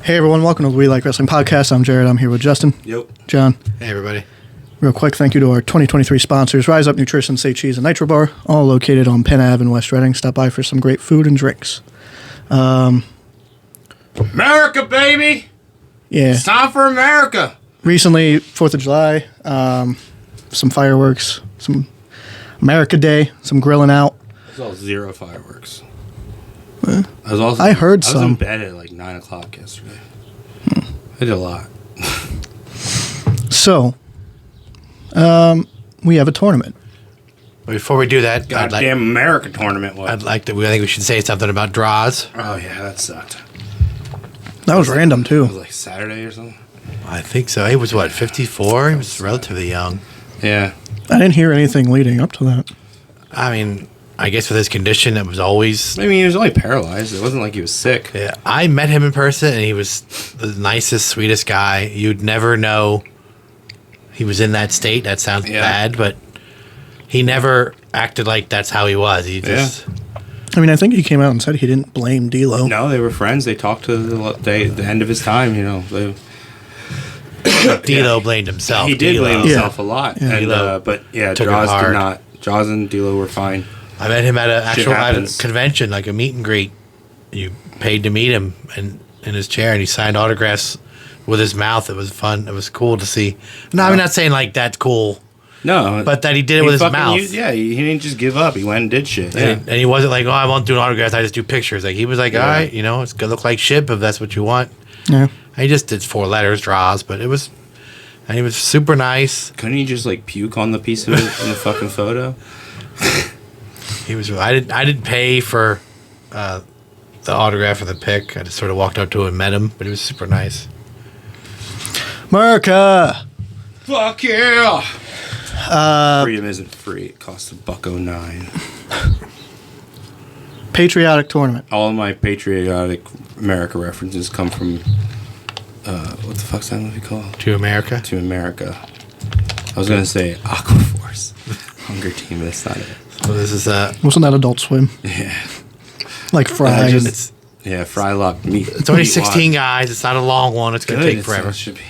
Hey everyone, welcome to the We Like Wrestling podcast. I'm Jared. I'm here with Justin. Yep. John. Hey everybody. Real quick, thank you to our 2023 sponsors, Rise Up Nutrition, Say Cheese, and Nitro Bar, all located on Penn Ave in West Reading. Stop by for some great food and drinks. America, baby! Yeah. It's time for America! Recently, 4th of July, some fireworks, some America Day, some grilling out. It was all zero fireworks. I heard I was some. in bed at like 9 o'clock yesterday. I did a lot. So, we have a tournament. Before we do that, Goddamn America tournament. What? I think we should say something about draws. Oh, yeah, that sucked. That was random, It too. was like Saturday or something. I think so. He was, 54? He was relatively young. Yeah. I didn't hear anything leading up to that. I mean, I guess with his condition, it was always... I mean, he was only paralyzed. It wasn't like he was sick. Yeah, I met him in person, and he was the nicest, sweetest guy. You'd never know he was in that state. That sounds bad, but he never acted like that's how he was. He just... I mean, I think he came out and said he didn't blame D'Lo. No, they were friends. They talked to the end of his time, you know. D'Lo blamed himself. He did blame himself Yeah. a lot. Yeah. And, but, yeah, took it Jaws did hard. not. Jaws and D'Lo were fine. I met him at at a happens. convention, like a meet and greet. You paid to meet him in his chair, and he signed autographs with his mouth. It was fun. It was cool to see. No, I'm not saying like that's cool, No. but that he did it with his mouth. He didn't just give up. He went and did shit. Yeah. And he wasn't like, oh, I won't do autographs. I just do pictures. Like he was like, all right, you know, it's gonna look like shit if that's what you want. Yeah. And he just did 4 letters, draws, but it was, and he was super nice. Couldn't he just like puke on the piece of it in the fucking photo? He was. I didn't pay for the autograph or the pic. I just sort of walked up to him and met him, but he was super nice. America! Fuck yeah! Freedom isn't free. It costs $1.09. Patriotic tournament. All of my patriotic America references come from what the fuck's that movie called? To America. To America. I was gonna say Aquaforce, Hunger Team, but that's not it. So this is Wasn't that Adult Swim? Yeah. Like Fry. Frylock meat. it's only 16 guys. It's not a long one. It's gonna take forever. It should be.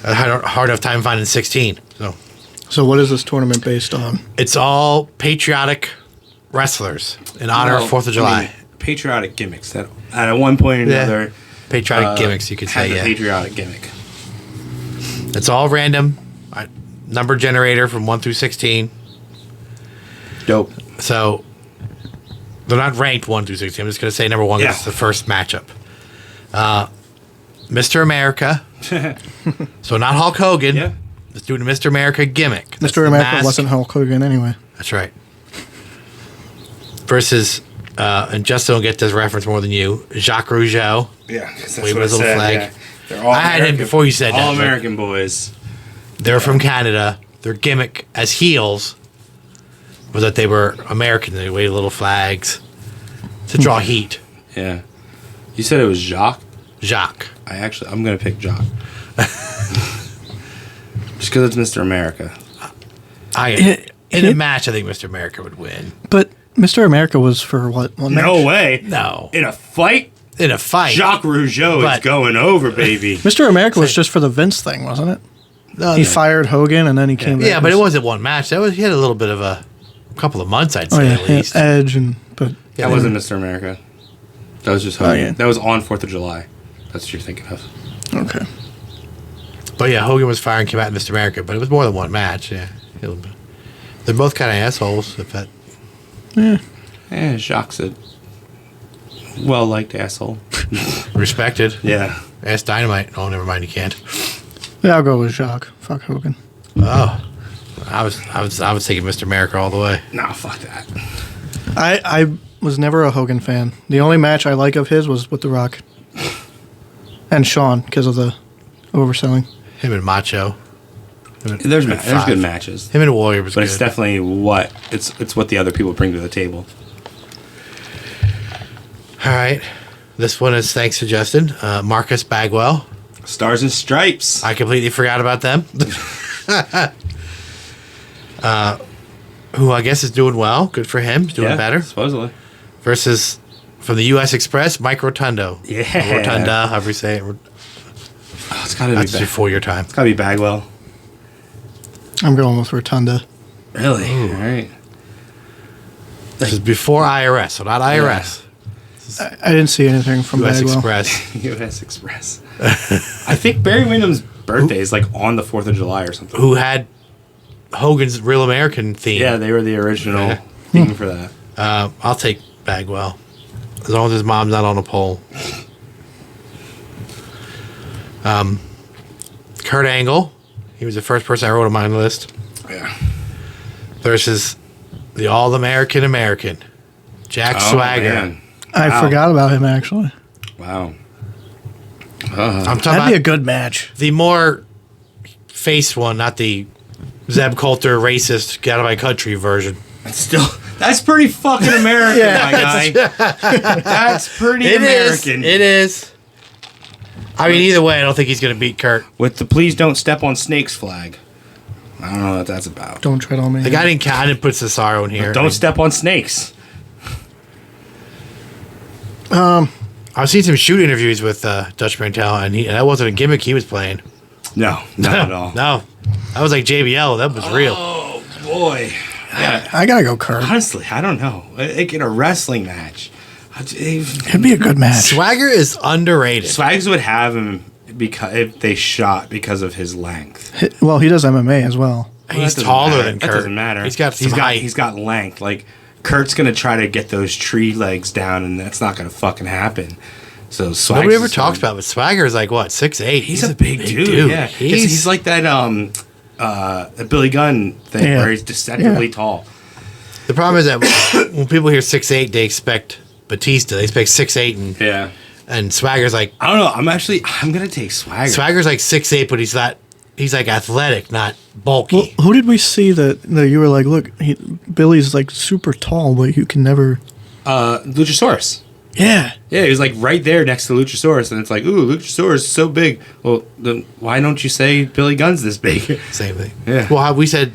I had a hard enough time finding 16. So what is this tournament based on? It's all patriotic wrestlers in honor of 4th of July. I mean, patriotic gimmicks that at one point or another. Patriotic gimmicks, you could had say. the Yeah. patriotic gimmick. It's all random. Number generator from 1 through 16. Dope. So they're not ranked 1 through 16. I'm just going to say number 1 because it's the first matchup. Mr. America. So not Hulk Hogan. Yeah. Let's do the Mr. America gimmick. That's Mr. the America mask. wasn't Hulk Hogan anyway. That's right. Versus, and Justin will get this reference more than you, Jacques Rougeau. Yeah, that's Wave what his I little said. flag. Yeah. They're all I had him before you said that, All but- American boys. They're from Canada. Their gimmick as heels was that they were American. They waved little flags to draw heat. Yeah. You said it was Jacques? Jacques. I'm going to pick Jacques. Just because it's Mr. America. In a match, I think Mr. America would win. But Mr. America was for what? One No match? way. No. In a fight, In a fight. Jacques Rougeau is But- going over, baby. Mr. America was just for the Vince thing, wasn't it? No, He no. fired Hogan and then he came back. Yeah, but it wasn't one match. He had a little bit of a couple of months, I'd Oh, say, yeah. at least. Edge and. But That wasn't Mr. America. That was just Hogan. yeah. That was on 4th of July. That's what you're thinking of. Okay. But yeah, Hogan was firing, came out in Mr. America, but it was more than one match. Yeah. They're both kind of assholes. If that. Yeah, Jacques' a well-liked asshole. Respected. Yeah. Ask Dynamite. Oh, never mind, you can't. Yeah, I'll go with Jacques. Fuck Hogan. Oh, I was taking Mr. America all the way. Nah, fuck that. I was never a Hogan fan. The only match I like of his was with The Rock. And Shawn, because of the overselling. Him and Macho. There's good matches. Him and Warrior was But good. it's definitely it's what the other people bring to the table. All right, this one is thanks to Justin, Marcus Bagwell. Stars and Stripes. I completely forgot about them. Who I guess is doing well. Good for him. He's doing better. Supposedly. Versus from the U.S. Express, Mike Rotundo. Yeah. Rotunda, however you say it. Oh, it's gotta That's be before your time. It's gotta be Bagwell. I'm going with Rotunda. Really? All right. This is before IRS, so not IRS. I didn't see anything from U.S. Bagwell. Express. U.S. Express. I think Barry Windham's birthday is like on the 4th of July or something. Who had Hogan's Real American theme. Yeah, they were the original theme for that. I'll take Bagwell. As long as his mom's not on a pole. Kurt Angle. He was the first person I wrote on my list. Yeah. Versus the All-American American. Jack Swagger. Man. I forgot about him, actually. Wow. I'm talking That'd about be a good match. the more face one, not the Zeb Coulter racist, get out of my country version. That's pretty fucking American, my guy. That's pretty American. It is. I mean, either way, I don't think he's going to beat Kurt. With the "Please don't step on snakes" flag. I don't know what that's about. Don't tread on me. Like, I didn't put Cesaro in here. Don't step on snakes. I've seen some shoot interviews with Dutch Mantel, and that wasn't a gimmick he was playing. No, not at all. No. That was like JBL. That was real. Oh, boy. Yeah. I gotta go Kurt. Honestly, I don't know. Like in a wrestling match, It'd be a good match. Swagger is underrated. Swags would have him because if they shot because of his length. Well, he does MMA as well. He's That doesn't taller matter. than Kurt. That doesn't matter. He's got some height. He's got length. Like Kurt's gonna try to get those tree legs down, and that's not gonna fucking happen. So Swags Nobody ever talks about it, but Swagger is like, what, 6'8"? He's a big dude. Yeah, he's like that that Billy Gunn thing where he's deceptively tall. The problem is that when people hear 6'8", they expect Batista. They expect 6'8", and Swagger's like, I don't know. I'm gonna take Swagger. Swagger's like 6'8", but he's like athletic, not bulky. Well, who did we see that you were like, look, Billy's like super tall, but you can never. Luchasaurus. Yeah. Yeah, he was like right there next to Luchasaurus, and it's like, ooh, Luchasaurus is so big. Well, then why don't you say Billy Gunn's this big? Same thing. Yeah. Well, we said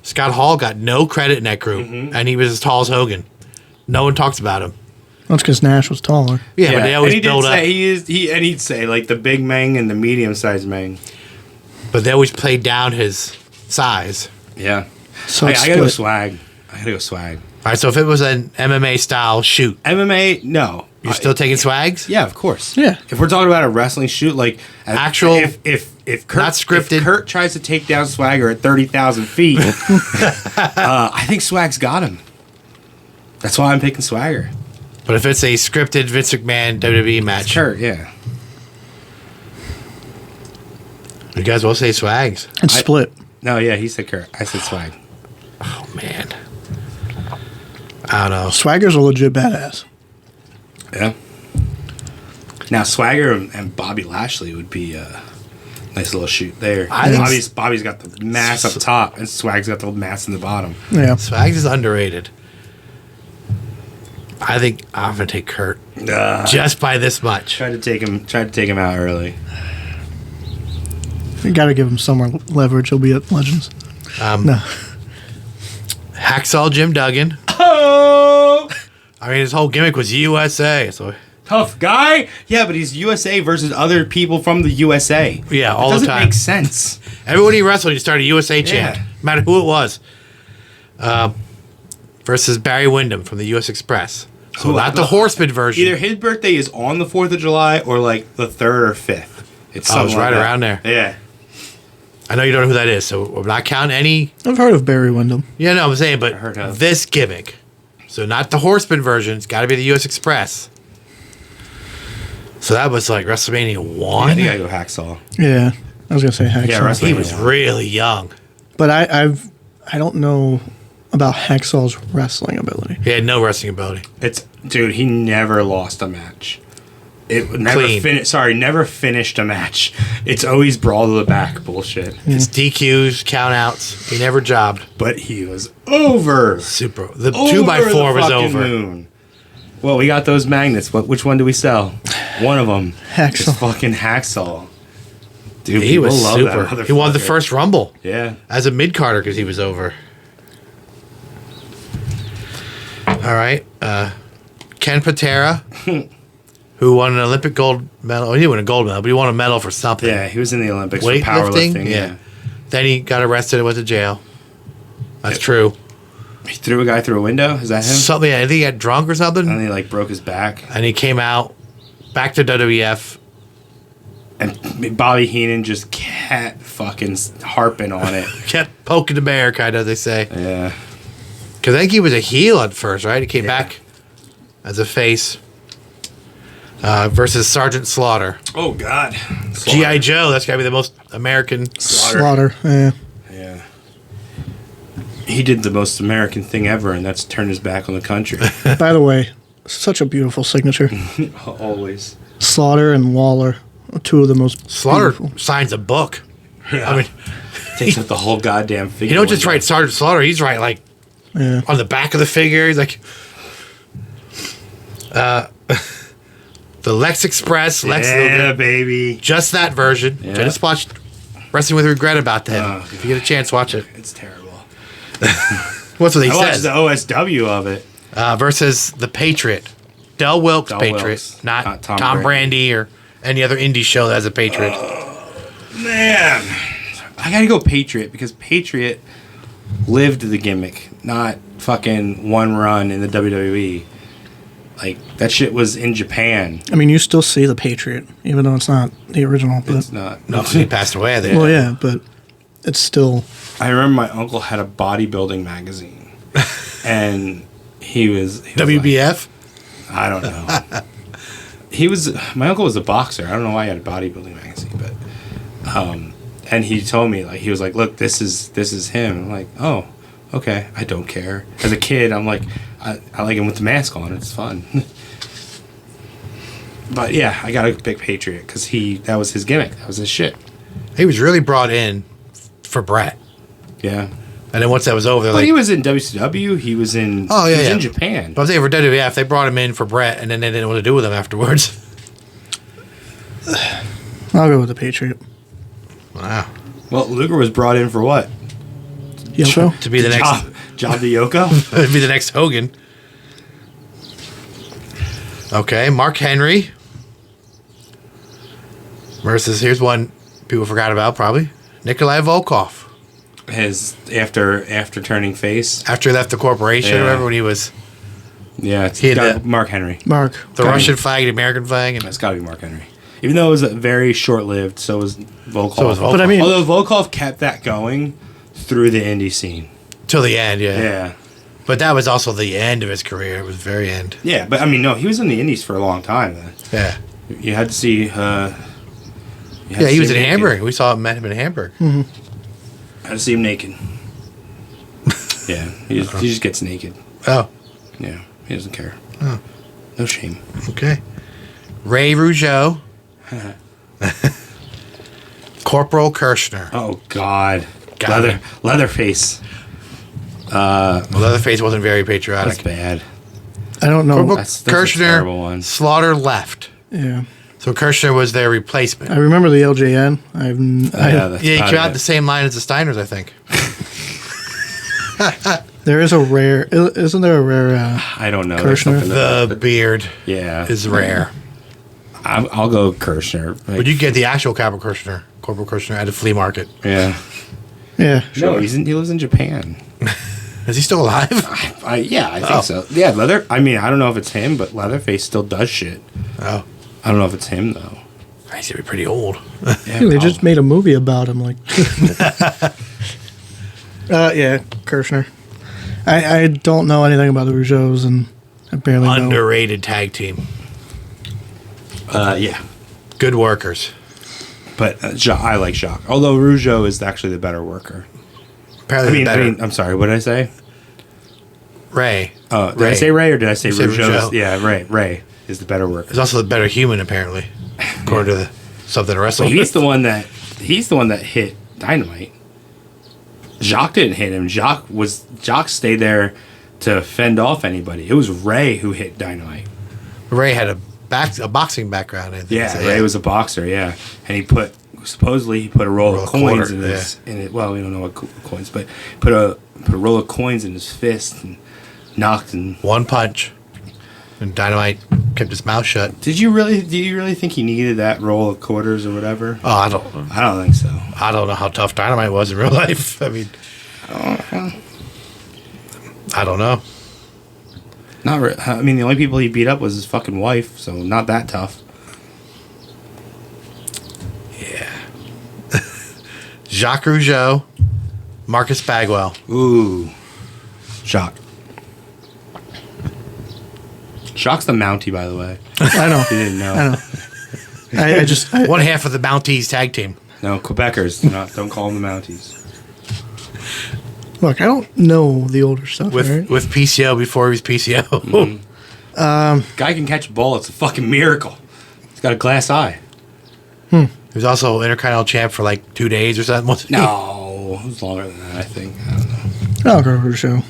Scott Hall got no credit in that group, and he was as tall as Hogan. No one talks about him. That's because Nash was taller. Yeah, but they always build up. He'd say like the big Meng and the medium sized Meng. But they always played down his size. Yeah. So I gotta go swag. All right, so if it was an MMA style shoot, MMA, no. you're still taking Swags? Yeah, of course. Yeah. If we're talking about a wrestling shoot, like Actual- if Kurt, not scripted. if Kurt tries to take down Swagger at 30,000 feet, I think Swag's got him. That's why I'm picking Swagger. But if it's a scripted Vince McMahon WWE match, Kurt, yeah. you guys will say Swags. And split. No, yeah, he said Kurt. I said Swag. Oh, man. I don't know. Swagger's a legit badass. Yeah. Now Swagger and Bobby Lashley would be a nice little shoot there. I think Bobby's got the mass up top, and Swag's got the mass in the bottom. Yeah. Swags is underrated. I think I'm going to take Kurt. Just by this much. Tried to take him out early. You got to give him some more leverage. He'll be at Legends. No. Hacksaw Jim Duggan. Oh, I mean, his whole gimmick was USA. So tough guy. Yeah, but he's USA versus other people from the USA. Yeah, all it the time. doesn't make sense. Everybody he wrestled, he started a USA chant. Yeah. No matter who it was. Versus Barry Windham from the U.S. Express. So not the Horseman version. Either his birthday is on the 4th of July or like the 3rd or 5th. It's something right like that. around there. Yeah. I know you don't know who that is, so we're not counting any. I've heard of Barry Windham. Yeah, no, I'm saying, but heard of. this gimmick. So not the Horseman version. It's got to be the U.S. Express. So that was like WrestleMania 1. I think I go Hacksaw. Yeah. I was going to say Hacksaw. Yeah, wrestling. He was really young. But I don't know about Hacksaw's wrestling ability. He had no wrestling ability. Dude, he never lost a match. Never finished a match. It's always brawl to the back bullshit. His DQs, countouts. He never jobbed. But he was over. Super. The 2x4 was over. Moon. Well, we got those magnets. Which one do we sell? One of them. Hacksaw. Is fucking Hacksaw. Dude, He was love that super. He won the motherfucker. first Rumble Yeah. as a mid-carder because he was over. All right. Ken Patera, who won an Olympic gold medal. Well, he didn't win a gold medal, but he won a medal for something. Yeah, he was in the Olympics for Weightlifting? powerlifting. Yeah. Then he got arrested and went to jail. That's true. He threw a guy through a window. Is that him? Something. I think he got drunk or something. And he like broke his back. And he came out back to WWF. And Bobby Heenan just kept fucking harping on it. Kept poking the bear, kind of, they say. Yeah. Because I think he was a heel at first, right? He came back as a face versus Sergeant Slaughter. Oh, God. G.I. Joe, that's got to be the most American. Slaughter. Yeah. Yeah. He did the most American thing ever, and that's turn his back on the country. By the way, such a beautiful signature. Always. Slaughter and Waller, two of the most Slaughter beautiful. signs a book. Yeah. I mean, Takes up the whole goddamn figure. he don't just write Sergeant Slaughter, he's writing like Yeah. on the back of the figure. He's like, the Lex Express, Lex Yeah, Luger. baby. Just that version. Yeah. I just watched Wrestling with Regret about that. If you get a chance, watch it. It's terrible. What's what he I watched says? the OSW of it. Versus the Patriot. Del Wilkes Del Patriot. Wilkes, Not not Tom, Tom Brandy or any other indie show that has a Patriot. Man. I gotta go Patriot because Patriot lived the gimmick, not fucking one run in the WWE. Like, that shit was in Japan. I mean, you still see the Patriot, even though it's not the original. But, It's not. No, 'cause he passed away, I think. well, yeah, but it's still. I remember my uncle had a bodybuilding magazine. And he was WBF? like, I don't know. My uncle was a boxer. I don't know why he had a bodybuilding magazine, but and he told me, like, he was like, look, this is him. I'm like, oh, okay, I don't care. As a kid, I'm like, I like him with the mask on. It's fun. But yeah, I gotta pick Patriot because that was his gimmick. That was his shit. He was really brought in for Brett. Yeah. And then once that was over, they're But like, he was in WCW. He was in. Oh, yeah, he was yeah. in Japan. but I'm saying for WWF, they brought him in for Brett, and then they didn't know what to do with him afterwards. I'll go with the Patriot. Wow. Well, Luger was brought in for what? Yoko? To be the next, Job to Yoko. to be the next Hogan. Okay, Mark Henry versus, here's one people forgot about probably, Nikolai Volkov. His after turning face. After he left the corporation, Yeah. remember when he was Yeah, it's He had gotta- the- Mark Henry. Mark. the Russian flag, the American flag, and It's got to be Mark Henry. Even though it was very short lived, so was Volkov. So was Volkov. But I mean, Although Volkov kept that going through the indie scene. till the end, yeah. Yeah. But that was also the end of his career. It was the very end. Yeah, but I mean, no, he was in the indies for a long time then. Yeah. You had to see. Yeah, he was in Hamburg. We saw him, met him in Hamburg. Had to see him naked. Yeah, he just gets naked. Oh, Yeah, he doesn't care. Oh. No shame. okay. Ray Rougeau. Corporal Kirshner. Oh God, Got it. Leatherface. Well, Leatherface wasn't very That's patriotic. bad. I don't know. Corporal That's a terrible one. Kirshner, Slaughter left. Yeah. So Kirshner was their replacement. I remember the LJN. That's Yeah, he part came of out it. the same line as the Steiners, I think. There is a rare. Isn't there a rare? I don't know. Kirshner? There's something The beard yeah, is rare. I'll go Kirshner. Like, But you get the actual Corporal Kirshner at a flea market. yeah. Yeah. No, he lives in Japan. Is he still alive? I think Oh. so. Yeah, I mean, I don't know if it's him, but Leatherface still does shit. Oh. I don't know if it's him though. He's gonna be pretty old. Yeah, They just made a movie about him. Like. Yeah, Kirshner. I don't know anything about the Rougeaus, and I barely know. Underrated tag team. yeah. Good workers. But I like Jacques. Although Rougeau is actually the better worker. Apparently I mean, I'm sorry. What did I say? Ray. Did I say Ray or did I say You said Rougeau? Rougeau. Yeah, Ray is the better worker. He's also the better human, apparently, according to the something to wrestle. So he's the one that hit Dynamite. Jacques didn't hit him. Jacques stayed there to fend off anybody. It was Ray who hit Dynamite. Ray had a boxing background. I think. Yeah, So, Ray was a boxer. Yeah, and supposedly he put a roll of coins quarter, in his. In it. Well, we don't know what coins, but put a roll of coins in his fist and knocked and one punch. And Dynamite kept his mouth shut. Do you really think he needed that roll of quarters or whatever? Oh, I don't think so. I don't know how tough Dynamite was in real life. I mean, I don't know. I mean, the only people he beat up was his fucking wife, so not that tough. Yeah. Jacques Rougeau, Marcus Bagwell. Ooh. Jacques. Jacques the Mountie, by the way. I know. You didn't know. I know. I just One half of the Mounties tag team. No, Quebecers. Don't call them the Mounties. look. I don't know the older stuff. With right? with PCO before he was PCO. Mm-hmm. Guy can catch a ball. It's a fucking miracle. He's got a glass eye. He was also Intercontinental champ for like 2 days or something. Wasn't he? No, it was longer than that, I think. I don't know. I'll go for the show.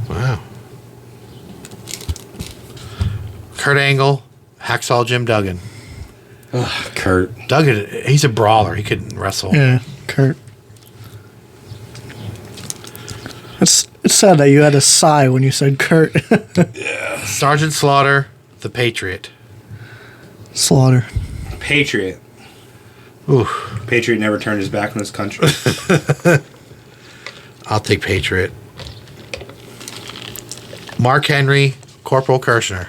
Wow. Kurt Angle, Hacksaw Jim Duggan. Ugh, Kurt. Duggan, he's a brawler. He couldn't wrestle. Yeah, Kurt. It's sad that you had to sigh when you said Kurt. Sergeant Slaughter, the Patriot. Slaughter. Patriot. Ooh, Patriot never turned his back on his country. I'll take Patriot. Mark Henry, Corporal Kirshner.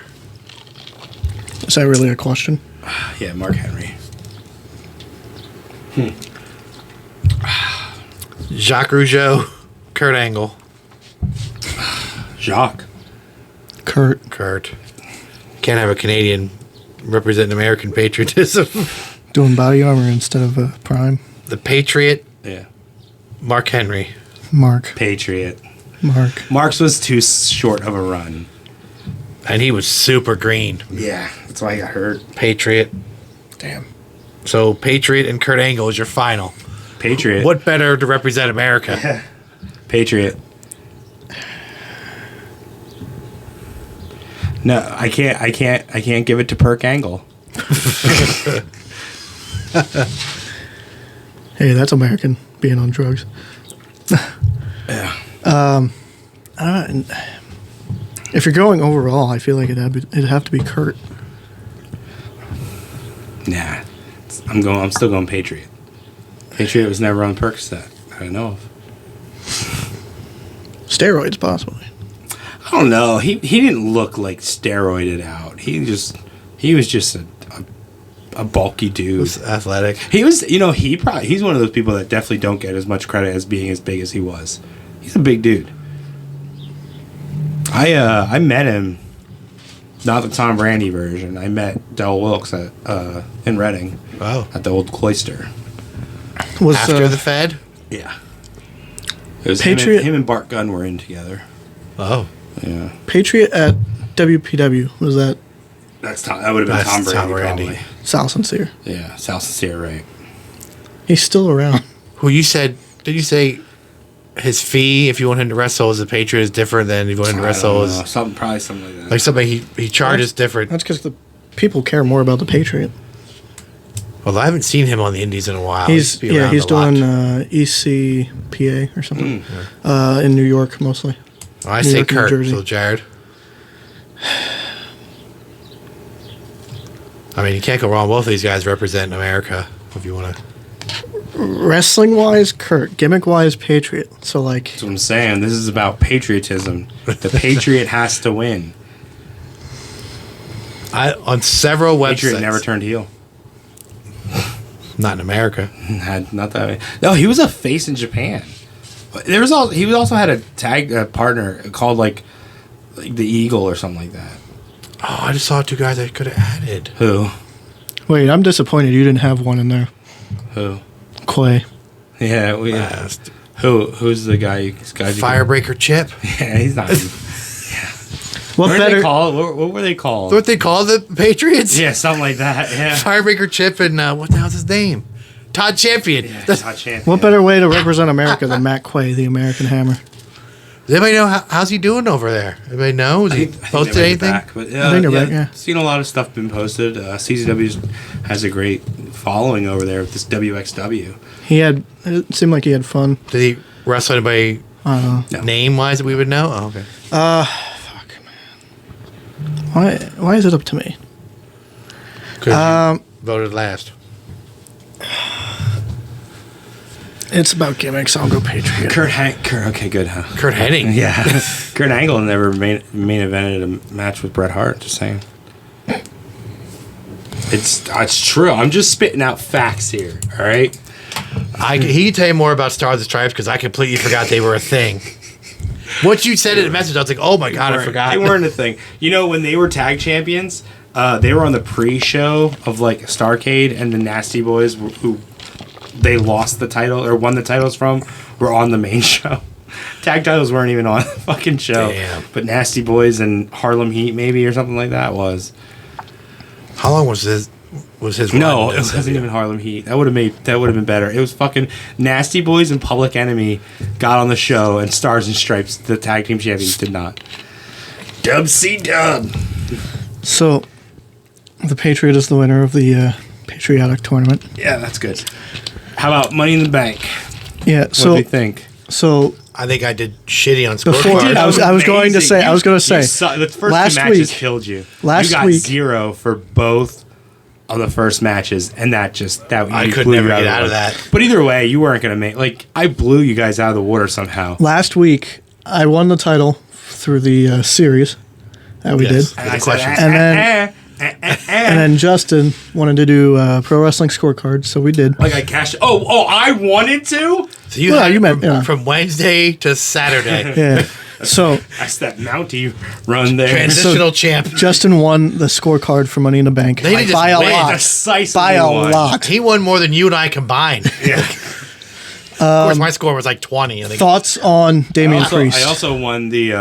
Is that really a question? Yeah, Mark Henry. Jacques Rougeau, Kurt Angle. Jacques. Kurt. Can't have a Canadian representing American patriotism. Doing body armor instead of Prime. The Patriot, Yeah. Mark Henry. Mark. Patriot. Mark. Mark's was too short of a run. And he was super green. Yeah, that's why he got hurt. Patriot. Damn. So Patriot and Kurt Angle is your final. Patriot. What better to represent America? Patriot. No, I can't give it to Perk Angle. Hey, that's American being on drugs. Yeah. I don't know. If you're going overall, I feel like it'd have to be Kurt. Nah. I'm still going Patriot. Patriot was never on Percocet that I know of. Steroids, possibly. I don't know. He didn't look like steroided out. He was just a bulky dude. He's athletic. He was, he's one of those people that definitely don't get as much credit as being as big as he was. He's a big dude. I met him, not the Tom Brady version. I met Del Wilkes in Reading. Wow. At the old Cloister. Was After the Fed? Yeah. It was Patriot- him and Bart Gunn were in together. Oh. Yeah. Patriot at WPW? Was that That would have been That's Tom Brady, Tom Brady. probably. Sal Sincere? Yeah, Sal Sincere, right. He's still around. Who you said, did you say his fee, if you want him to wrestle as a Patriot, is different than if you want him to wrestle as... Probably something like that. Like somebody he charges different. That's because the people care more about the Patriot. Well, I haven't seen him on the Indies in a while. He's He used to be around he's a lot. doing ECPA or something in New York mostly. Oh, I New say York, New Kurt, Jersey. so Jared. I mean, you can't go wrong. Both of these guys represent America, if you want to. Wrestling wise, Kurt. Gimmick wise, Patriot. So like, That's what I'm saying. This is about patriotism. The Patriot has to win. On several websites. Patriot never turned heel. Not in America. Had not that. No, he was a face in Japan. He also had a tag partner called like the Eagle or something like that. Oh, I just saw two guys I could have added. Who? wait, I'm disappointed you didn't have one in there. Who? Clay. Yeah, who's the guy? Firebreaker Chip. Yeah, he's not. What What better? they call it? What were they called? What they call the Patriots? Yeah, something like that. Yeah. Firebreaker Chip and what the hell's his name? Todd Champion. Yeah, Does Todd Champion. What better way to represent America than Matt Quay, the American Hammer? anybody know how's he doing over there? Anybody know? Has he posted they might be anything? back, but, I think they're back, yeah. Seen a lot of stuff been posted. CZW has a great following over there with this WXW. It seemed like he had fun. Did he wrestle anybody I don't know. No. name wise that we would know? Oh, okay. Fuck, man. Why is it up to me? Because you voted last. It's about gimmicks. I'll go Patriot. Okay, good, huh? Kurt Hennig. Yeah. Kurt Angle never main evented a match with Bret Hart, just saying. It's true. I'm just spitting out facts here, all right? He can tell you more about Stars and Stripes because I completely forgot they were a thing. Once you said it in the message, I was like, oh my God, I forgot. They weren't a thing. You know, when they were tag champions, they were on the pre-show of like Starrcade, and the Nasty Boys, who they lost the title or won the titles from, were on the main show. Tag titles weren't even on the fucking show. Damn. But Nasty Boys and Harlem Heat maybe or something like that was. How long was his No, run? it wasn't even Harlem Heat. That would have been better. It was fucking Nasty Boys and Public Enemy got on the show, and Stars and Stripes, the tag team champions, did not. Dub C Dub. So, the Patriot is the winner of the Patriotic tournament. Yeah, that's good. How about Money in the Bank? Yeah. What do you think? So I think I did shitty on before scorecard. I was going to say The first last two matches week killed you. last you got week- 0 for both of the first matches, and I could never get out of that. But either way, you weren't gonna make I blew you guys out of the water somehow. last week I won the title through the series that we Yes. did, And I said, questions. And then Justin wanted to do pro wrestling scorecard, so we did. like I cashed. Oh, I wanted to. So you Well, had you meant, yeah. from Wednesday to Saturday. Yeah. So That's that Mountie run there. Transitional champ. Justin won the scorecard for Money in the Bank They just by a win. lot. Decisively By a won. lot. He won more than you and I combined. Yeah. Of course, my score was like 20. I think. Thoughts on Damian Priest? I also won the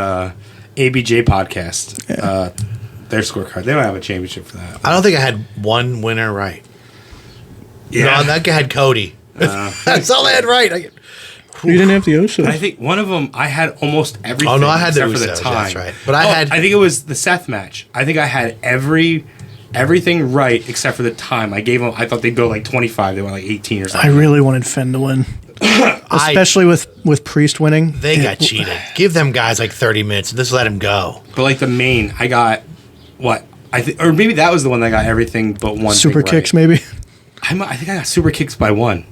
ABJ podcast. Their scorecard. They don't have a championship for that. I don't think I had one winner right. No, that guy had Cody. That's all I had right. You didn't have the Oso. I think one of them I had almost everything. Oh, no, I had the except for the Usos, time. that's right. But I think it was the Seth match. I think I had everything right except for the time. I gave them. I thought they'd go like 25. They went like 18 or I something. really wanted Finn to win, especially with Priest winning. They got cheated. Give them guys like 30 minutes and just let them go. But like the main, I got what I think, or maybe that was the one that got everything but one. Super thing kicks, right. maybe. I think I got super kicks by one.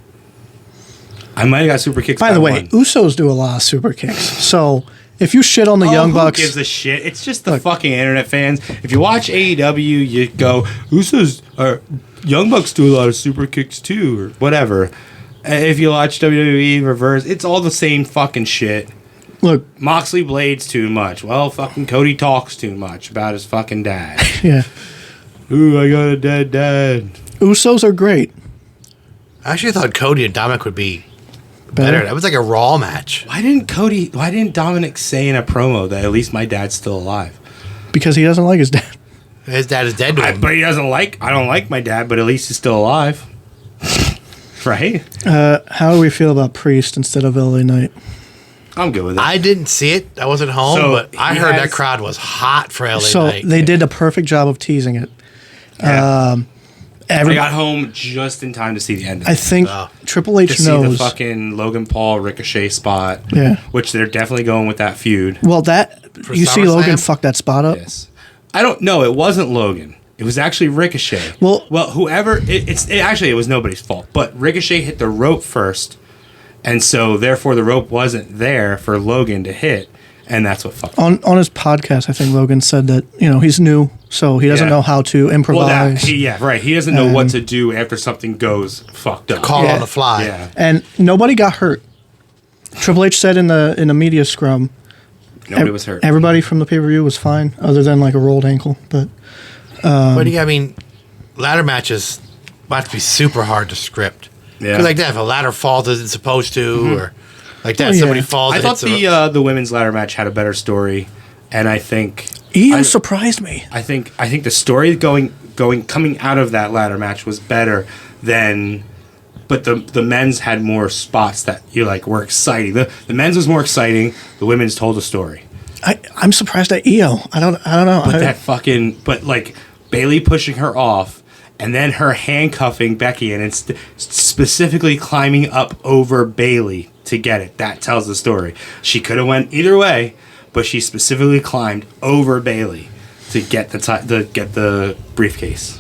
I might have got super kicks. By the way, one. Usos do a lot of super kicks. So if you shit on the Young Bucks, who gives a shit? It's just the fucking internet fans. If you watch AEW, you go, Usos or Young Bucks do a lot of super kicks too, or whatever. If you watch WWE reverse, it's all the same fucking shit. look, Moxley blades too much. Well, fucking Cody talks too much about his fucking dad. yeah, Ooh, I got a dead dad. Usos are great. I actually thought Cody and Dominic would be better. That was like a Raw match. Why didn't Dominic say in a promo that at least my dad's still alive? Because he doesn't like his dad. His dad is dead to him. But he doesn't like. I don't like my dad, but at least he's still alive. Right? How do we feel about Priest instead of LA Knight? I'm good with it. I didn't see it. I wasn't home, So, but I he heard has- that crowd was hot for LA So Knight. they did a perfect job of teasing it. Yeah. I Every, got home just in time to see the end. I think Oh. Triple H to see the knows. fucking Logan Paul Ricochet spot. Yeah. Which they're definitely going with that feud. Well, you see SummerSlam? Logan fuck that spot up. Yes. I don't know. It wasn't Logan. It was actually Ricochet. Well, whoever it was nobody's fault. But Ricochet hit the rope first, and so therefore the rope wasn't there for Logan to hit, and that's what fucked. on his podcast, I think Logan said that he's new, so he doesn't Yeah. know how to improvise. He doesn't know what to do after something goes fucked up. Call Yeah. on the fly. Yeah. And nobody got hurt. Triple H said in the media scrum, Nobody was hurt. everybody from the pay per view was fine, other than like a rolled ankle. But But yeah, I mean, ladder matches about to be super hard to script. Yeah. Because like that, if a ladder falls as it's supposed to, or like that, Oh, yeah. somebody falls. I and thought hits a- the women's ladder match had a better story, and I think Io surprised me. I think the story coming out of that ladder match was better than, but the men's had more spots that were exciting. The men's was more exciting. The women's told a story. I'm surprised at Io. I don't know. But like Bailey pushing her off, and then her handcuffing Becky and specifically climbing up over Bailey to get it. That tells the story. She could have went either way, but she specifically climbed over Bailey. to get the briefcase.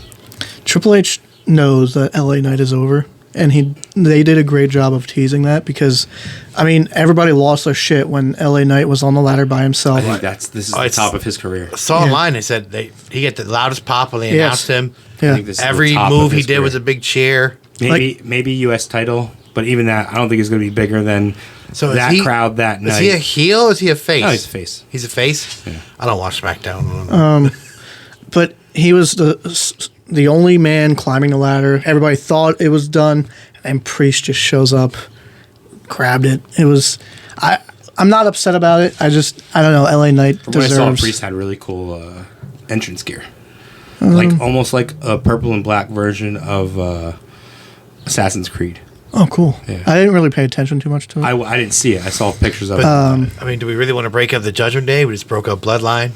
Triple H knows that LA Knight is over, and they did a great job of teasing that because, I mean, everybody lost their shit when LA Knight was on the ladder by himself. I think this is the top of his career. I saw online they said he got the loudest pop when they announced him. Yeah. I think this is Every the top move of he his did career. was a big cheer. Maybe U.S. title, but even that, I don't think is going to be bigger than So that crowd that night. Is he a heel or is he a face? No, he's a face. He's a face? Yeah. I don't watch SmackDown. But he was the only man climbing the ladder. Everybody thought it was done, and Priest just shows up, grabbed it. It was. I'm not upset about it. I don't know. LA Knight From what I deserves. saw, Priest had really cool entrance gear, like almost like a purple and black version of Assassin's Creed. Oh, cool. Yeah. I didn't really pay attention too much to it. I didn't see it. I saw pictures of it. I mean, do we really want to break up the Judgment Day? We just broke up Bloodline.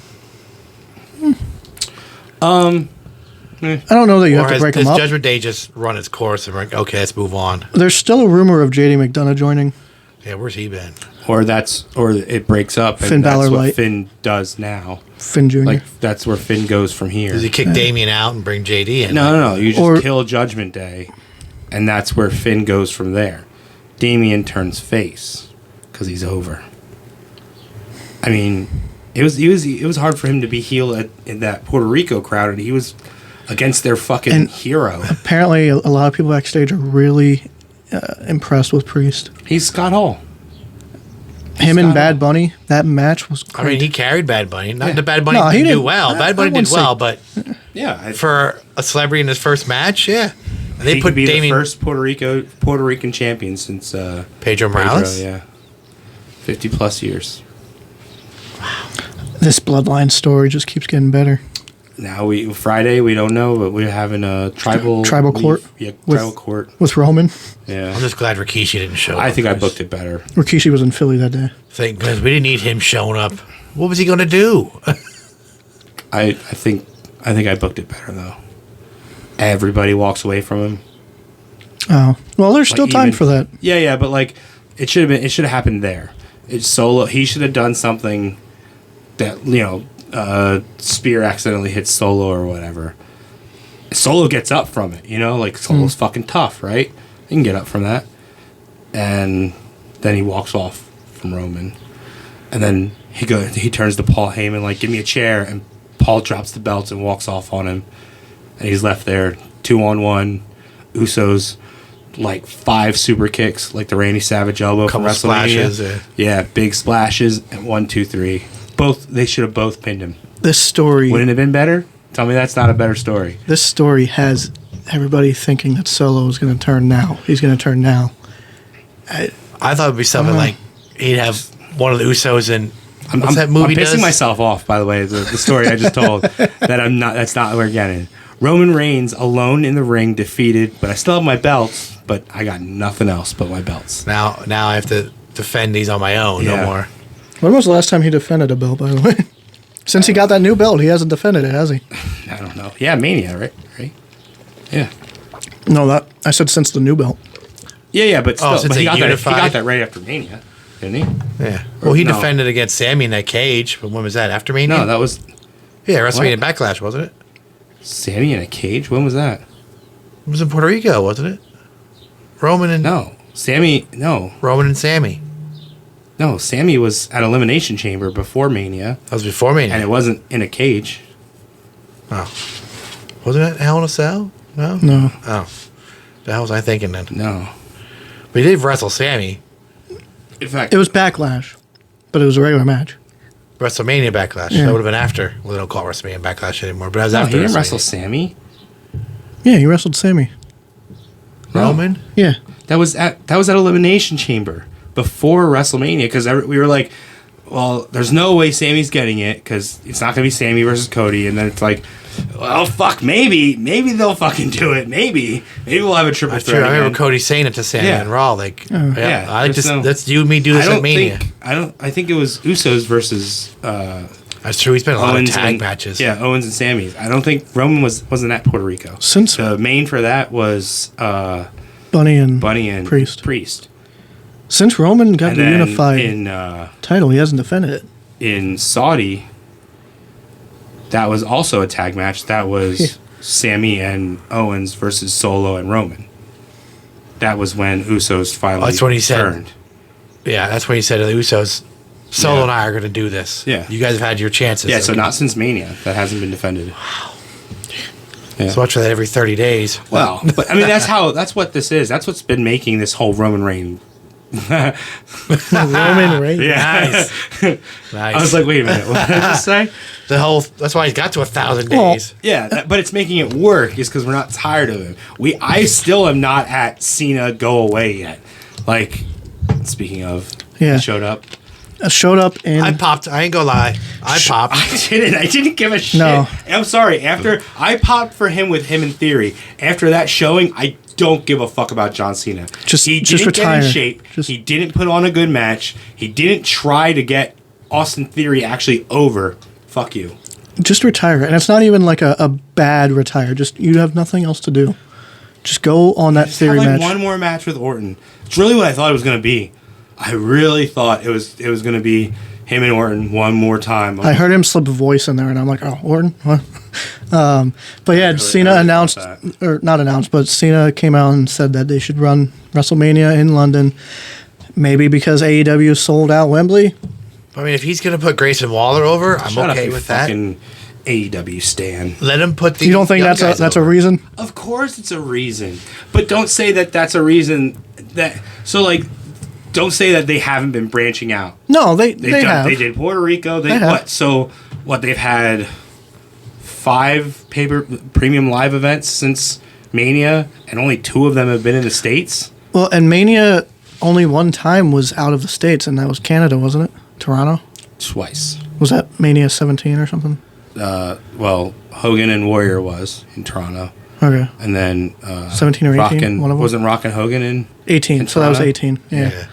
I don't know that you have to break does them up. Judgment Day just run its course and we're like, okay, let's move on? There's still a rumor of JD McDonough joining. Yeah, where's he been? or it breaks up, and Finn that's Balor what light. Finn does now. Finn Jr. Like that's where Finn goes from here. Does he kick Damien out and bring JD in? No. You just Or- kill Judgment Day, and that's where Finn goes from there. Damien turns face because he's over. I mean, it was hard for him to be heel in that Puerto Rico crowd, and he was against their fucking And- hero. Apparently, a lot of people backstage are really impressed with Priest. He's Scott Hall. Him and Scott Bad Hall. Bunny, that match was I great. mean, he carried Bad Bunny. Not Yeah. that Bad Bunny No, he didn't do didn't. well. I Bad Bunny wouldn't did well, say- but Yeah, for a celebrity in his first match, yeah. And he they put could be Damien the first Puerto Rican champion since Pedro Morales. yeah, 50+ years. This bloodline story just keeps getting better. Now Friday we don't know, but we're having a tribal court Yeah, with- tribal court. With Roman, Yeah, I'm just glad Rikishi didn't show up. I think I booked it better. Rikishi was in Philly that day. Thank goodness we didn't need him showing up. What was he going to do? I think I booked it better though. Everybody walks away from him. Oh, well, there's still Like, time even- for that. Yeah, but like it should have happened there. It's Solo. He should have done something that Spear accidentally hits Solo or whatever. Solo gets up from it, like Solo's fucking tough, right? He can get up from that, and then he walks off from Roman, and then he turns to Paul Heyman like, "Give me a chair," and Paul drops the belts and walks off on him, and he's left there 2-on-1. Usos. Like 5 super kicks, like the Randy Savage elbow from Couple WrestleMania. splashes, Yeah, big splashes. And 1, 2, 3. They should have both pinned him. This story, Wouldn't it have been better? Tell me that's not a better story. this story has everybody thinking that Solo is going to turn now. He's going to turn now. I thought it'd be something like he'd have one of the Usos in. What's that movie I'm pissing does? myself off, by the way, the story I just told. That's not what we're getting. Roman Reigns alone in the ring, defeated, but I still have my belts, but I got nothing else but my belts. Now I have to defend these on my own. Yeah. No more. When was the last time he defended a belt, by the way? Since he got that new belt, he hasn't defended it, has he? I don't know. Yeah, Mania, right? Yeah. No, I said since the new belt. Yeah, but still, since but they he got unified? that right after Mania, didn't he? Yeah. Well, he No. defended against Sammy in that cage, but when was that? After Mania? No, that was Yeah, WrestleMania What? Backlash, wasn't it? Sammy in a cage. When was that? It was in Puerto Rico, wasn't it? Roman and Sammy Sammy. No, Sammy was at Elimination Chamber before Mania, That was before Mania. and it wasn't in a cage. Oh. Wasn't it Hell in a Cell? No? No. Oh. The hell was I thinking then? No. But he did wrestle Sammy. In fact, It was Backlash, but it was a regular match. WrestleMania Backlash. Yeah. That would have been after. Well, they don't call it WrestleMania Backlash anymore, but that was no, after he didn't WrestleMania. wrestle Sammy. Yeah, he wrestled Sammy. Roman? Yeah. That was at Elimination Chamber before WrestleMania, because we were like, well, there's no way Sammy's getting it because it's not gonna be Sammy versus Cody, and then it's like, well, fuck, maybe they'll fucking do it. Maybe we'll have a triple That's threat. true. I remember again. Cody saying it to Sammy Yeah. and Raw. Like, Yeah, I like there's this. no- Let's you and me do this at Mania. I think it was Usos versus That's true. He's been in a lot of Owens tag and, matches. Yeah, Owens and Sammy's. I don't think Roman wasn't at Puerto Rico. Since The main for that was Bunny and Bunny and Priest. Since Roman got And the then unified in title, he hasn't defended it. in Saudi, that was also a tag match. That was Sammy and Owens versus Solo and Roman. That was when Usos finally That's when he turned. said, yeah, that's when he said to the Usos, Solo and I are going to do this. Yeah. You guys have had your chances. Yeah, so not since Mania. That hasn't been defended. Wow. Yeah. So much for that every 30 days. Well, but I mean, that's what this is. That's what's been making this whole Roman Reign. Roman Reigns. Yeah. Nice. I was like, wait a minute, what did I just say? That's why he's got to 1,000 Well, days. Yeah, but it's making it work is because we're not tired of him. I still am not at Cena go away yet. Like, speaking of, Yeah. he showed up. Showed up in. I popped. I ain't gonna lie. I popped. I didn't give a shit. No. I'm sorry. After I popped for him with him in theory, after that showing, I don't give a fuck about John Cena. He didn't retire. get in shape. He didn't put on a good match. He didn't try to get Austin Theory actually over. Fuck you. Just retire. And it's not even like a bad retire. Just you have nothing else to do. Just go on that Theory have match. One more match with Orton. It's really what I thought it was going to be. I really thought it was going to be him and Orton one more time. I heard him slip a voice in there, and I'm like, oh, Orton? What? But yeah, Cena announced, or not announced, but Cena came out and said that they should run WrestleMania in London. Maybe because AEW sold out Wembley. I mean, if he's gonna put Grayson Waller over, I'm okay with that. AEW stan. Let him put the. You don't think that's a reason? Of course, it's a reason, but don't say that that's a reason that. So like. Don't say that they haven't been branching out. No, they have. They did Puerto Rico. They have. what? So what? They've had 5 premium live events since Mania, and only 2 of them have been in the States. Well, and Mania only one time was out of the States, and that was Canada, wasn't it? Toronto? Twice. Was that Mania 17 or something? Well, Hogan and Warrior was in Toronto. Okay. And then 17 or 18, one of them? Wasn't Rock and Hogan in 18, in so that was Toronto? 18, yeah.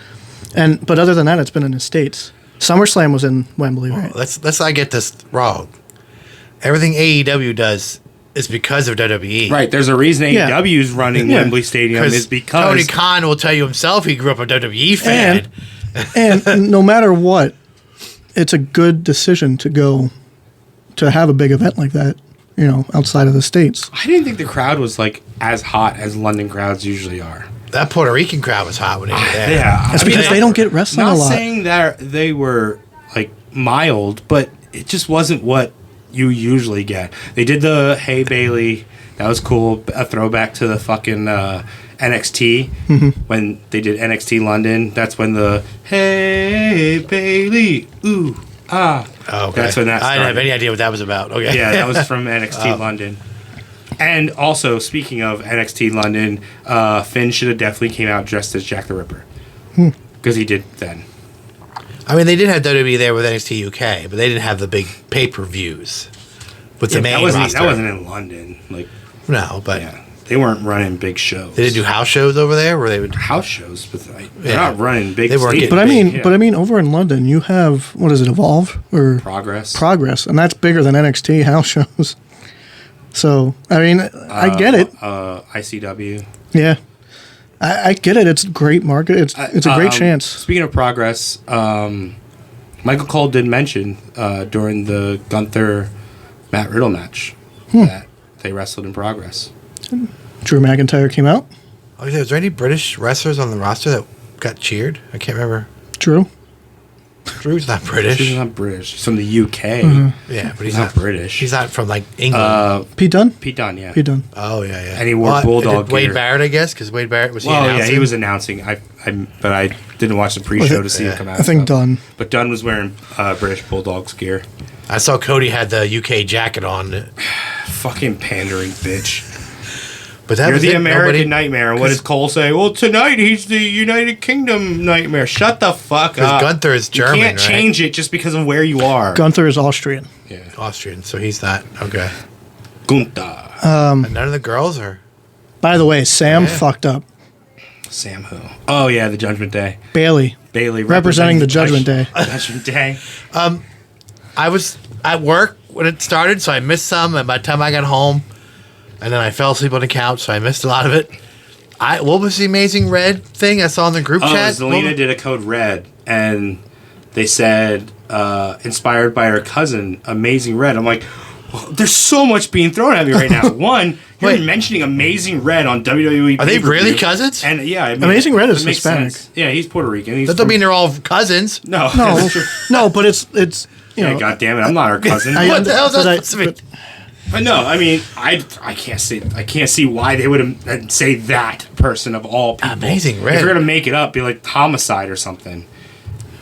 But other than that, it's been in the States. SummerSlam was in Wembley, right? Let's not get this wrong. Everything AEW does is because of WWE. Right. There's a reason Yeah. AEW is running Yeah. Wembley Stadium is because Tony Khan will tell you himself he grew up a WWE fan. And no matter what, it's a good decision to have a big event like that, outside of the States. I didn't think the crowd was like as hot as London crowds usually are. That Puerto Rican crowd was hot when they were there. Yeah, That's because they don't get wrestling a Not lot. saying that they were like mild, but it just wasn't what you usually get. They did the Hey Bailey, that was cool. A throwback to the fucking NXT when they did NXT London. That's when the Hey Bailey, ooh ah. Oh, okay. That's when that started. I didn't have any idea what that was about. Okay. Yeah, that was from NXT London. And also, speaking of NXT London, Finn should have definitely came out dressed as Jack the Ripper. Because he did then. I mean, they did have WWE there with NXT UK, but they didn't have the big pay-per-views with the main roster. That wasn't in London. Like, No, but yeah, they weren't running big shows. they did do house shows over there where they would. house shows, but they're Yeah. not running big. They weren't stadiums. getting But I mean, Yeah. but I mean, over in London, you have what is it, Evolve or Progress, and that's bigger than NXT house shows. So I mean, I get it. ICW. Yeah, I get it. It's a great market. It's a great chance. Speaking of Progress, Michael Cole did mention during the Gunther Matt Riddle match that they wrestled in Progress. Drew McIntyre came out. Oh, is there any British wrestlers on the roster that got cheered? I can't remember. Drew. Drew's not British. He's not British. He's from the UK. Yeah, but He's not British. He's not from like England. Pete Dunne. Pete Dunne, yeah. Pete Dunne. Oh yeah. And he wore bulldog did Wade gear. Barrett, I guess, because Wade Barrett was. Well, yeah, announcing? he was announcing. But I didn't watch the pre-show to see him come out. I think so. Dunne. But Dunne was wearing British Bulldogs gear. I saw Cody had the UK jacket on. Fucking pandering bitch. But that You're was the it. American Nobody- Nightmare. And what does Cole say? Well, tonight he's the United Kingdom Nightmare. Shut the fuck 'Cause up. Gunther is German, You can't right? change it just because of where you are. Gunther is Austrian. Yeah. Austrian, so he's not okay. Gunther. And none of the girls are. By the way, Sam Yeah. fucked up. Sam who? Oh, yeah, the Judgment Day. Bailey. Bailey Representing the Judgment Day. Judgment Day. I was at work when it started, so I missed some. And by the time I got home, and then I fell asleep on the couch, so I missed a lot of it. What was the Amazing Red thing I saw in the group chat? Zelina did a code red, and they said inspired by her cousin, Amazing Red. I'm like, There's so much being thrown at me right now. One, you're Wait. mentioning Amazing Red on WWE. Are they pay-per-view. really cousins? And yeah, I mean, Amazing Red is it makes Hispanic. sense. Yeah, he's Puerto Rican. He's That doesn't mean they're all cousins. no, No, that's true. no, but it's you Yeah, know. God damn it, I'm not her cousin. What the hell is but that I- supposed to mean? But no, I mean, I can't see why they would say that person of all people. Amazing Red. If you're gonna make it up, be like Homicide or something,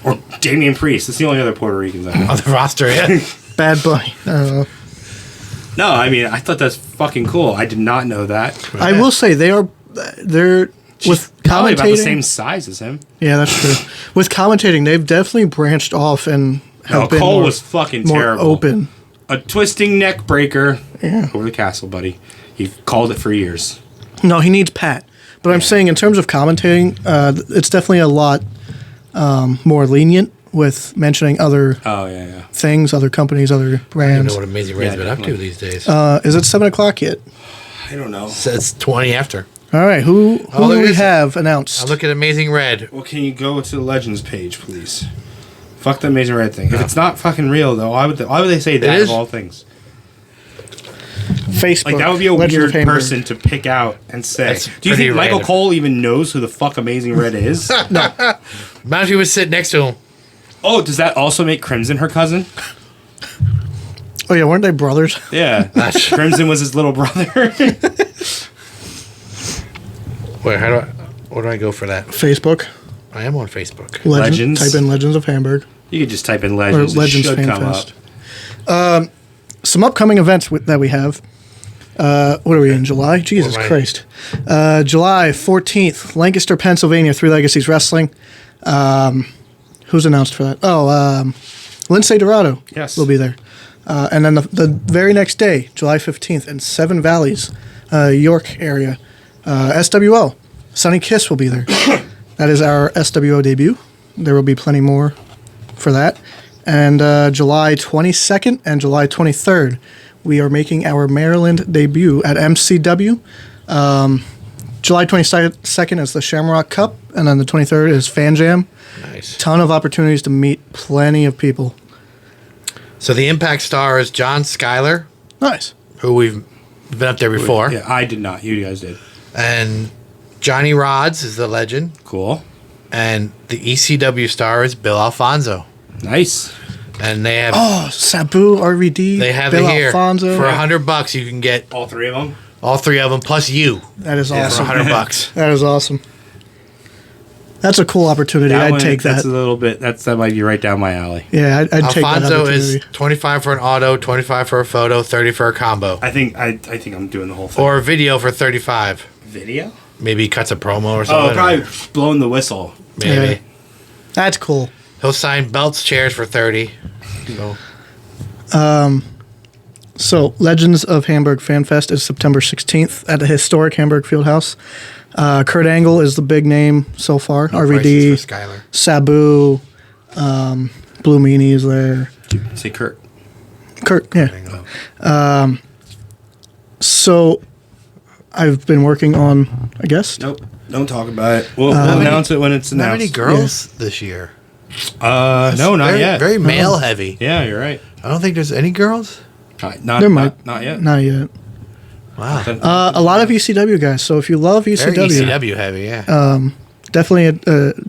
or Damian Priest. That's the only other Puerto Ricans I know. On the roster, yeah. Bad Bunny. I don't know. No, I mean, I thought that's fucking cool. I did not know that. I will say they're with Probably about the commentating. same size as him. Yeah, that's true. With commentating, they've definitely branched off and No, have been Cole more, was fucking more terrible. open. A twisting neck breaker Yeah. over the castle, buddy. You've called it for years. No, he needs Pat. But I'm saying in terms of commentating, it's definitely a lot more lenient with mentioning other Oh yeah. things, other companies, other I don't brands. know what Amazing Red's Yeah, been up to definitely. these days. Is it 7:00 yet? I don't know. So it's 20 after. All right, who Oh, do look we at this. have announced? I'll look at Amazing Red. Well, can you go to the Legends page, please? Fuck the Amazing Red thing. If it's not fucking real, though, why would they say that is. of all things? Facebook. Like that would be a Legends of weird Hamburg. person to pick out and say. That's Do you pretty think Michael random. Cole even knows who the fuck Amazing Red is? Imagine if he was sitting next to him. Oh, does that also make Crimson her cousin? Oh yeah, weren't they brothers? Yeah, Crimson was his little brother. Wait, where do I go for that? Facebook. I am on Facebook. Legends. Type in Legends of Hamburg. You could just type in Or Legends. Legends it should Fan come Fest. up. Some upcoming events that we have. What are we in July? Jesus What am I- Christ. July 14th, Lancaster, Pennsylvania, Three Legacies Wrestling. Who's announced for that? Oh, Lindsay Dorado Yes. will be there. And then the very next day, July 15th, in Seven Valleys, York area, SWO. Sunny Kiss will be there. That is our SWO debut. There will be plenty more for that. And July 22nd and July 23rd, we are making our Maryland debut at MCW. July 22nd is the Shamrock Cup, and then the 23rd is Fan Jam. Nice. Ton of opportunities to meet plenty of people. So the Impact star is John Schuyler, Nice. who we've been up there before. Yeah, I did not. You guys did. And Johnny Rods is the legend. Cool. And the ECW star is Bill Alfonso. Nice. And they have Oh, Sabu, RVD, they have Bill it here. Alfonso. For $100 you can get All three of them. all three of them plus you That is for awesome. $100. That is awesome. That's a cool opportunity. I'd take that. That's a little bit. That might be right down my alley. Yeah, I'd take that Alfonso opportunity. is 25 for an auto, 25 for a photo, 30 for a combo, I think I'm doing the whole thing. or a video for 35. Video. Maybe he cuts a promo or Oh, something. probably blowing the whistle. Maybe Yeah. That's cool. he'll sign belts, chairs for 30. So So, Legends of Hamburg Fan Fest is September 16th at the historic Hamburg Fieldhouse. Kurt Angle is the big name so far. prices RVD, for Schuyler. Sabu, Blue Meanie is there. Say Kurt. Kurt, yeah. So, I've been working on, I guess. Nope. Don't talk about it. We'll announce it when it's Not announced. many girls this year. No, not very, yet. Very male heavy. Yeah, you're right. I don't think there's any girls. Not There might. not yet. Not yet. Wow. A lot of ECW guys. So, if you love Very ECW, ECW heavy, yeah. definitely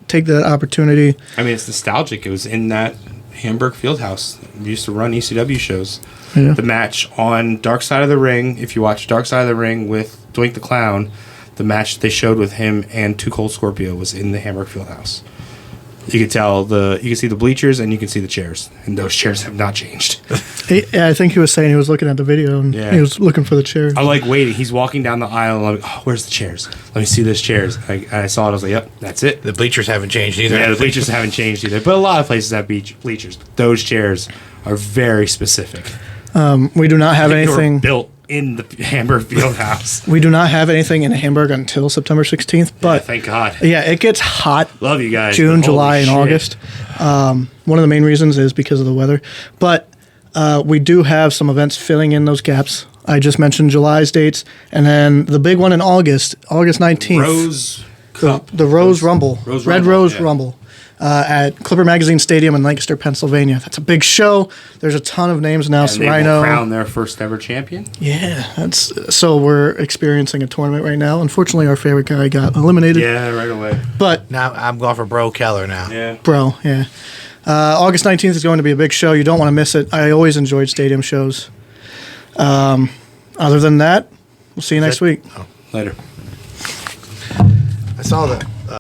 take that opportunity. I mean, it's nostalgic. It was in that Hamburg Fieldhouse. We used to run ECW shows. Yeah. The match on Dark Side of the Ring, if you watch Dark Side of the Ring with Doink the Clown, the match they showed with him and Too Cold Scorpio was in the Hamburg Fieldhouse. You could tell you can see the bleachers and you can see the chairs, and those chairs have not changed. I think he was saying he was looking at the video and Yeah. he was looking for the chair. I'm like waiting. He's walking down the aisle. And I'm like, oh, where's the chairs? Let me see those chairs. I saw it. I was like, yep, that's it. The bleachers haven't changed either. Yeah, the bleachers haven't changed either. But a lot of places have bleachers. But those chairs are very specific. We do not have They were anything. built in the Hamburg Fieldhouse. We do not have anything in Hamburg until September 16th. But But thank God. yeah, it gets hot Love you guys. June, but holy July, and shit. August. One of the main reasons is because of the weather. But we do have some events filling in those gaps. I just mentioned July's dates. And then the big one in August 19th. Rose Cup. The Rose Rumble. Rose Red Rumble, Rose yeah. Rumble. at Clipper Magazine Stadium in Lancaster, Pennsylvania. That's a big show. There's a ton of names announced. And they Rhino. will crown their first ever champion. Yeah, so we're experiencing a tournament right now. Unfortunately, our favorite guy got eliminated. Yeah, right away. But Now I'm going for Bro Keller now. Yeah. bro, yeah. August 19th is going to be a big show. You don't want to miss it. I always enjoyed stadium shows. Other than that, we'll see you next week. Later. I saw that